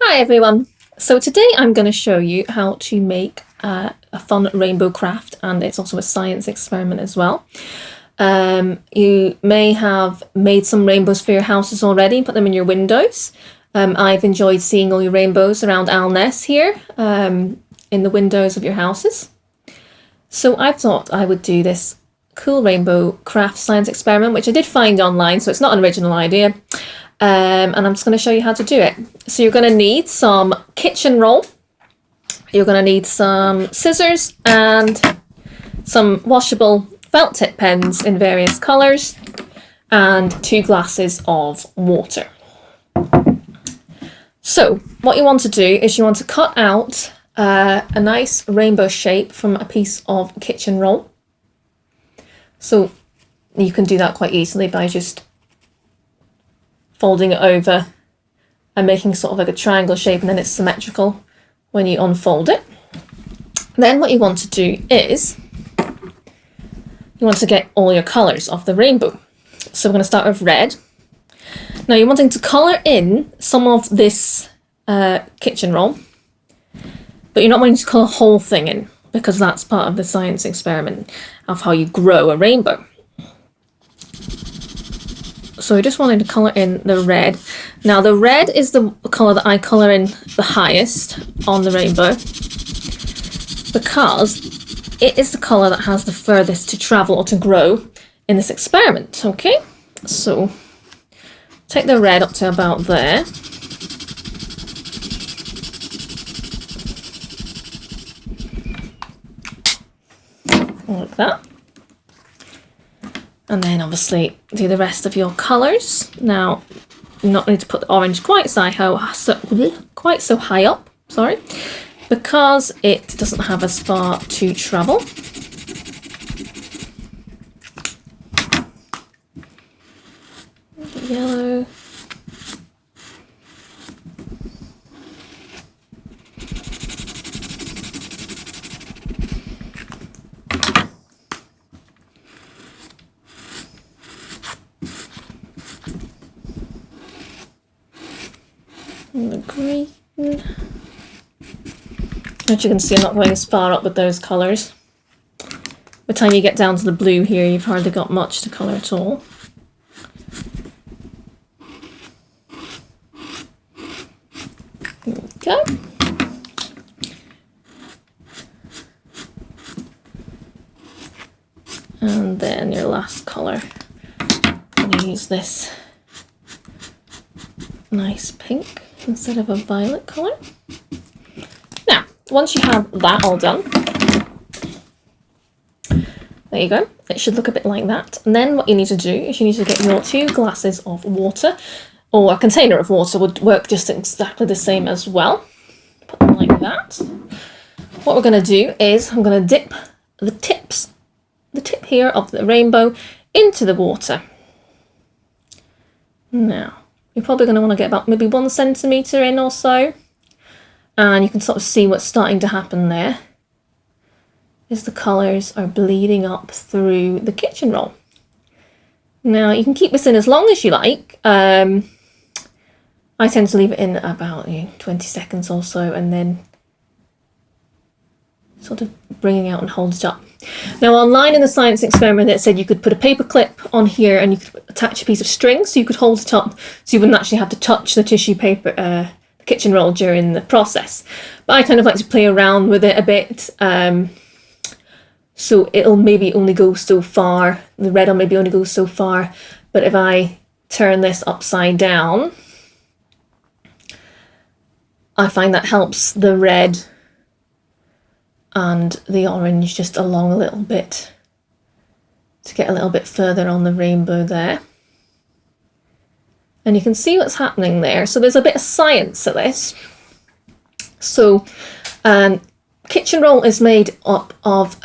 Hi everyone! So today I'm going to show you how to make a fun rainbow craft, and it's also a science experiment as well. You may have made some rainbows for your houses already and put them in your windows. I've enjoyed seeing all your rainbows around Alness here in the windows of your houses. So I thought I would do this cool rainbow craft science experiment, which I did find online, so it's not an original idea. And I'm just going to show you how to do it. So you're going to need some kitchen roll, you're going to need some scissors and some washable felt tip pens in various colours and 2 glasses of water. So what you want to do is you want to cut out a nice rainbow shape from a piece of kitchen roll. So you can do that quite easily by just folding it over and making sort of like a triangle shape, and then it's symmetrical when you unfold it. Then what you want to do is you want to get all your colours of the rainbow. So we're going to start with red. Now you're wanting to colour in some of this kitchen roll, but you're not wanting to colour the whole thing in, because that's part of the science experiment of how you grow a rainbow. So I just wanted to colour in the red. Now the red is the colour that I colour in the highest on the rainbow, because it is the colour that has the furthest to travel or to grow in this experiment. Okay, so take the red up to about there. Like that. And then obviously do the rest of your colours. Now, you not need to put the orange quite so high up, sorry, because it doesn't have as far to travel. Yellow. And the green. As you can see, I'm not going as far up with those colours. By the time you get down to the blue here, you've hardly got much to colour at all. There we go. And then your last colour. I'm going to use this nice pink instead of a violet colour. Now, once you have that all done, there you go. It should look a bit like that. And then what you need to do is you need to get your 2 glasses of water, or a container of water would work just exactly the same as well. Put them like that. What we're going to do is I'm going to dip the tip here of the rainbow into the water. Now, you're probably going to want to get about maybe 1 centimetre in or so. And you can sort of see what's starting to happen there is the colours are bleeding up through the kitchen roll. Now, you can keep this in as long as you like. I tend to leave it in about 20 seconds or so, and then sort of bringing out and hold it up. Now, online in the science experiment, it said you could put a paper clip on here and you could attach a piece of string so you could hold it up, so you wouldn't actually have to touch the tissue paper, the kitchen roll during the process. But I kind of like to play around with it a bit, so it'll maybe only go so far. The red will maybe only go so far, but if I turn this upside down, I find that helps the red and the orange just along a little bit to get a little bit further on the rainbow there. And you can see what's happening there. So there's a bit of science to this. So kitchen roll is made up of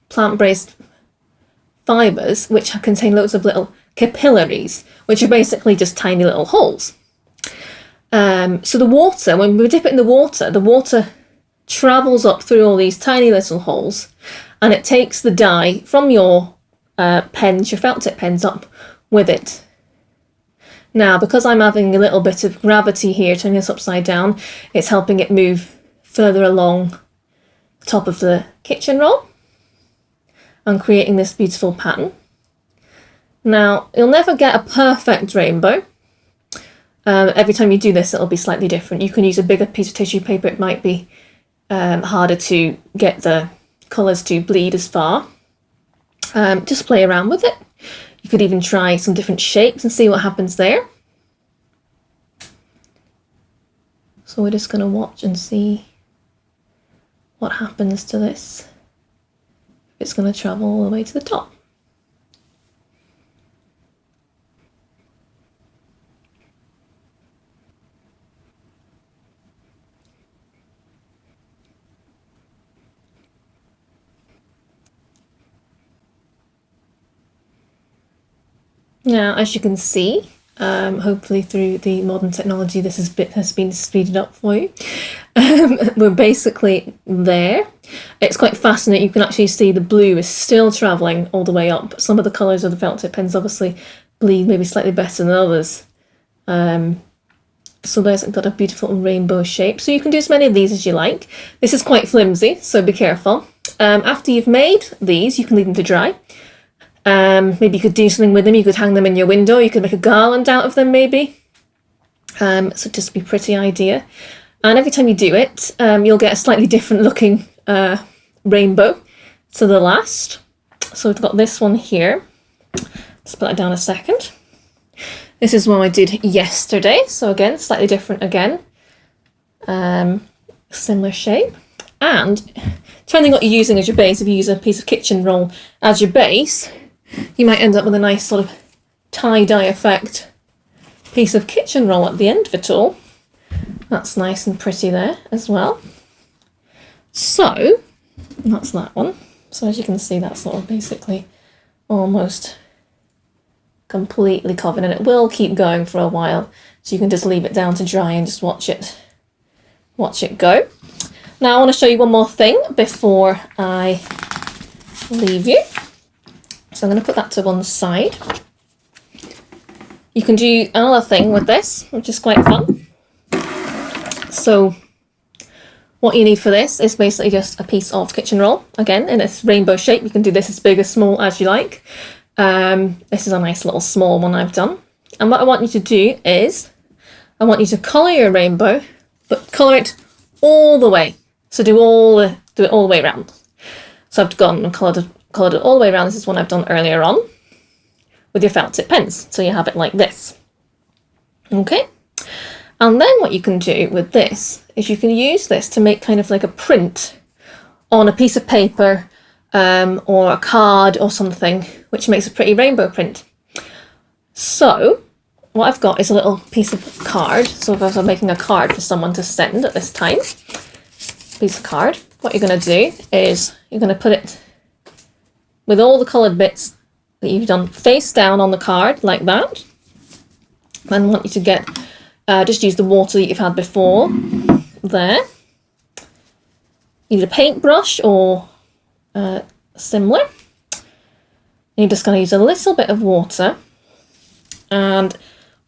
plant-based fibres, which contain loads of little capillaries, which are basically just tiny little holes. So the water, when we dip it in the water travels up through all these tiny little holes, and it takes the dye from your pens, your felt tip pens, up with it. Now, because I'm having a little bit of gravity here, turning this upside down, it's helping it move further along the top of the kitchen roll and creating this beautiful pattern. Now, you'll never get a perfect rainbow. Every time you do this, it'll be slightly different. You can use a bigger piece of tissue paper. It might be harder to get the colours to bleed as far. Just play around with it. You could even try some different shapes and see what happens there. So we're just going to watch and see what happens to this. It's going to travel all the way to the top. Now, as you can see, hopefully through the modern technology, this has been speeded up for you. We're basically there. It's quite fascinating. You can actually see the blue is still travelling all the way up. Some of the colours of the felt tip pens obviously bleed maybe slightly better than others. So there's got a beautiful rainbow shape. So you can do as many of these as you like. This is quite flimsy, so be careful. After you've made these, you can leave them to dry. Maybe you could do something with them. You could hang them in your window. You could make a garland out of them, maybe. So just be a pretty idea. And every time you do it, you'll get a slightly different looking rainbow to the last. So we've got this one here. Let's put that down a second. This is one I did yesterday. So again, slightly different again. Similar shape. And depending on what you're using as your base, if you use a piece of kitchen roll as your base, you might end up with a nice sort of tie-dye effect piece of kitchen roll at the end of it all. That's nice and pretty there as well. So that's that one. So as you can see, that's sort of basically almost completely covered, and it will keep going for a while. So you can just leave it down to dry and just watch it go. Now I want to show you one more thing before I leave you. So I'm going to put that to one side. You can do another thing with this, which is quite fun. So what you need for this is basically just a piece of kitchen roll. Again, in its rainbow shape. You can do this as big or small as you like. This is a nice little small one I've done. And what I want you to do is, I want you to colour your rainbow, but colour it all the way. So do it all the way around. So I've gone and coloured it all the way around. This is one I've done earlier on with your felt tip pens. So you have it like this. Okay. And then what you can do with this is you can use this to make kind of like a print on a piece of paper or a card or something, which makes a pretty rainbow print. So what I've got is a little piece of card. So if I was making a card for someone to send at this time, piece of card, what you're going to do is you're going to put it with all the coloured bits that you've done face down on the card like that. And I want you to get, just use the water that you've had before there. Either a paintbrush or similar. And you're just going to use a little bit of water. And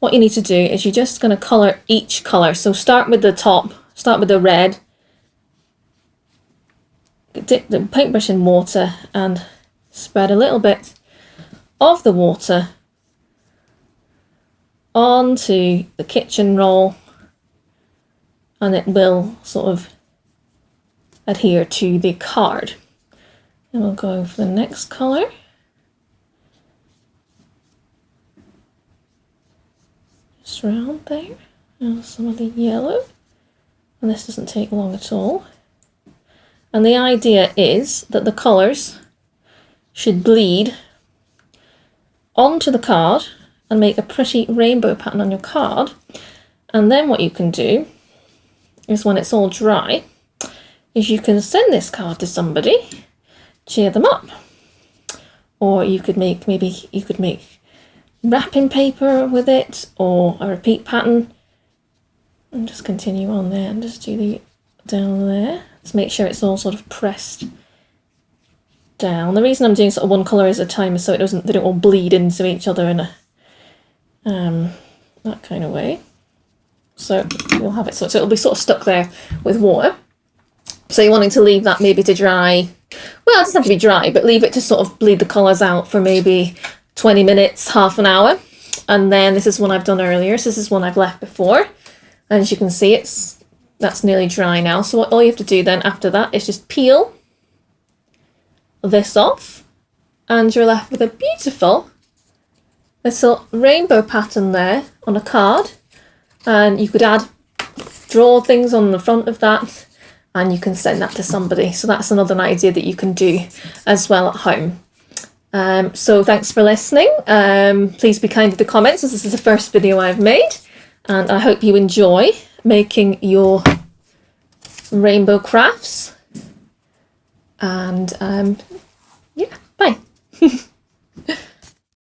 what you need to do is you're just going to colour each colour. So start with the top, start with the red. Dip the paintbrush in water and spread a little bit of the water onto the kitchen roll, and it will sort of adhere to the card. And we'll go for the next colour. Just around there. And some of the yellow. And this doesn't take long at all. And the idea is that the colours should bleed onto the card and make a pretty rainbow pattern on your card. And then what you can do is, when it's all dry, is you can send this card to somebody, cheer them up. Or you could make, maybe you could make wrapping paper with it, or a repeat pattern. And just continue on there and just do the down there. Let's make sure it's all sort of pressed down. The reason I'm doing sort of one colour at a time is so they don't all bleed into each other in that kind of way. So you'll have it, so it'll be sort of stuck there with water. So you're wanting to leave that maybe to dry. Well, it doesn't have to be dry, but leave it to sort of bleed the colours out for maybe 20 minutes, half an hour. And then this is one I've done earlier. So this is one I've left before. And as you can see, that's nearly dry now. So all you have to do then after that is just peel this off. And you're left with a beautiful little rainbow pattern there on a card. And you could draw things on the front of that, and you can send that to somebody. So that's another idea that you can do as well at home. So thanks for listening. Please be kind to the comments, as this is the first video I've made, and I hope you enjoy making your rainbow crafts. And yeah, bye.